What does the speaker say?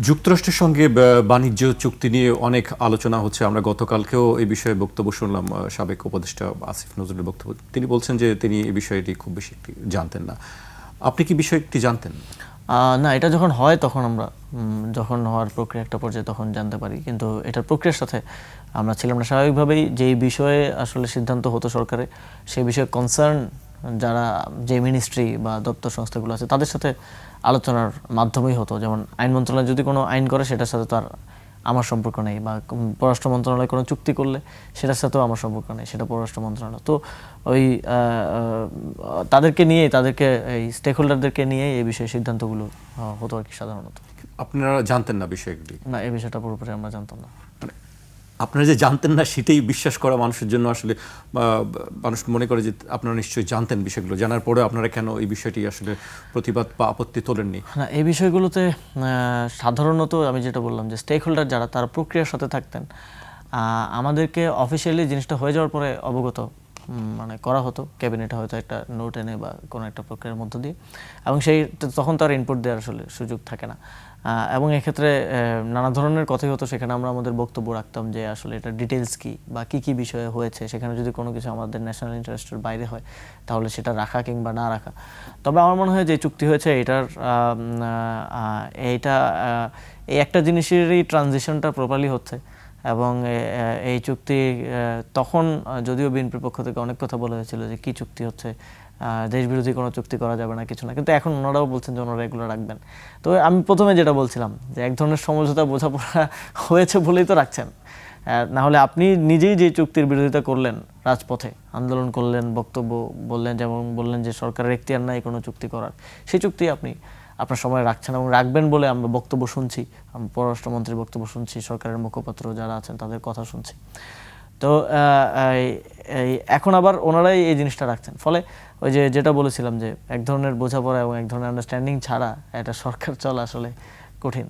যুক্তরাষ্ট্রের সঙ্গে বাণিজ্য চুক্তি নিয়ে অনেক আলোচনা হচ্ছে। আমরা গতকালকেও এই বিষয়ে বক্তব্য শুনলাম সাবেক উপদেষ্টা আসিফ নজরুলের বক্তব্য। তিনি বলছেন যে তিনি এই বিষয়টি খুব বেশি জানতেন না। আপনি কি বিষয়টি জানতেন? না, এটা যখন হয় তখন আমরা যখন হওয়ার প্রক্রিয়া একটা পর্যায়ে তখন জানতে পারি, কিন্তু এটার প্রক্রিয়ার সাথে আমরা ছিলাম না। স্বাভাবিকভাবেই যেই বিষয়ে আসলে সিদ্ধান্ত হতো সরকারে, সেই বিষয়ে কনসার্ন যারা যে মিনিস্ট্রি বা দপ্তর সংস্থাগুলো আছে তাদের সাথে আলোচনার মাধ্যমেই হতো। যেমন আইন মন্ত্রণালয় যদি কোনো আইন করে সেটার সাথে তো আর আমার সম্পর্ক নেই, বা পররাষ্ট্র মন্ত্রণালয় কোনো চুক্তি করলে সেটার সাথেও আমার সম্পর্ক নেই, সেটা পররাষ্ট্র মন্ত্রণালয়। তো ওই তাদেরকে নিয়ে, তাদেরকে এই স্টেক হোল্ডারদেরকে নিয়ে এই বিষয়ে সিদ্ধান্তগুলো হতো আর কি সাধারণত। আপনারা জানতেন না বিষয়গুলি? না, এই বিষয়টা পুরোপুরি আমরা জানতাম না। মানে আপনারা যে জানতেন না সেটাই বিশ্বাস করা মানুষের জন্য আসলে মানুষ মনে করে যে আপনারা নিশ্চয়ই জানতেন বিষয়গুলো। জানার পরে আপনারা কেন এই বিষয়টি আসলে প্রতিবাদ বা আপত্তি তোলেননি? না, এই বিষয়গুলোতে সাধারণত আমি যেটা বললাম যে স্টেক হোল্ডার যারা, তারা প্রক্রিয়ার সাথে থাকতেন। আমাদেরকে অফিসিয়ালি জিনিসটা হয়ে যাওয়ার পরে অবগত মানে করা হতো, ক্যাবিনেটে হয়তো একটা নোট এনে বা কোনো একটা প্রক্রিয়ার মধ্য দিয়ে, এবং সেই তখন তার ইনপুট দেওয়ার আসলে সুযোগ থাকে না। এবং এক্ষেত্রে নানা ধরনের কথাই হতো। সেখানে আমরা আমাদের বক্তব্য রাখতাম যে আসলে এটা ডিটেলস কী বা কী কী বিষয়ে হয়েছে। সেখানে যদি কোনো কিছু আমাদের ন্যাশনাল ইন্টারেস্টের বাইরে হয় তাহলে সেটা রাখা কিংবা না রাখা। তবে আমার মনে হয় যে চুক্তি হয়েছে এইটা এই একটা জিনিসেরই ট্রানজিশনটা প্রপারলি হচ্ছে। এবং এই চুক্তি তখন যদিও বিএনপির পক্ষ থেকে অনেক কথা বলা হয়েছিল যে কী চুক্তি হচ্ছে, দেশবিরোধী কোনো চুক্তি করা যাবে না, কিছু না, কিন্তু এখন ওনারাও বলছেন যে ওনারা এগুলো রাখবেন। তো আমি প্রথমে যেটা বলছিলাম যে এক ধরনের সমঝোতা বোঝাপড়া হয়েছে বলেই তো রাখছেন। না হলে আপনি নিজেই যে চুক্তির বিরোধিতা করলেন, রাজপথে আন্দোলন করলেন, বক্তব্য বললেন, যেমন বললেন যে সরকারের এখতিয়ার নাই কোনো চুক্তি করার, সেই চুক্তি আপনি আপনার সময় রাখছেন এবং রাখবেন বলে আমরা বক্তব্য শুনছি, পররাষ্ট্রমন্ত্রীর বক্তব্য শুনছি, সরকারের মুখপাত্র যারা আছেন তাদের কথা শুনছি। তো এখন আবার ওনারাই এই জিনিসটা রাখছেন। ফলে ওই যে যেটা বলেছিলাম যে এক ধরনের বোঝাপড়া এবং এক ধরনের আন্ডারস্ট্যান্ডিং ছাড়া একটা সরকার চলা আসলে কঠিন।